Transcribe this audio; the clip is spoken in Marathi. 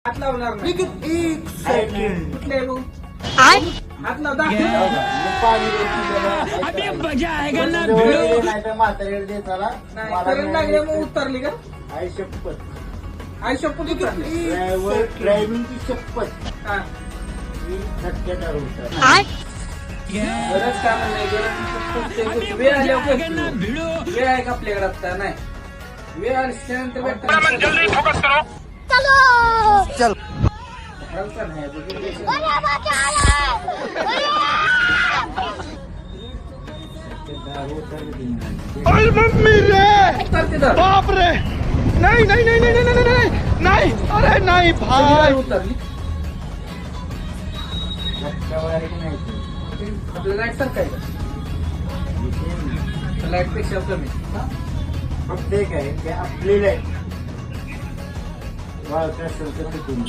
हात लावणार नाही. एक सेकंड कुठले भाऊ? हात लाव मजा आएगा ना नाही तर म्हातारीला देताना नाही करंट लागले मग उतरली का? आई शपथ आई शपथ उतरली. ड्रायव्हिंगची शपथ हा मी धक्क्यात उतरला. गरज का नाही गरज वेळ आल्यावर भेटू. वेळ आहे का आपल्याकडे आता? नाही वेळ आल्यानंतर भेटतो. चल हलका नाही बघितलं. मम्मी रे उतरते तर. बाप रे नहीं नहीं नहीं नहीं नहीं नहीं नहीं अरे नहीं भाई उतरली. धक्कावर नाही ते. आपलं लाईट सरकायचं. लाईट पेक्षा कमी. फक्त एक आहे की आपली लाईट वाळत असेल तर तिथून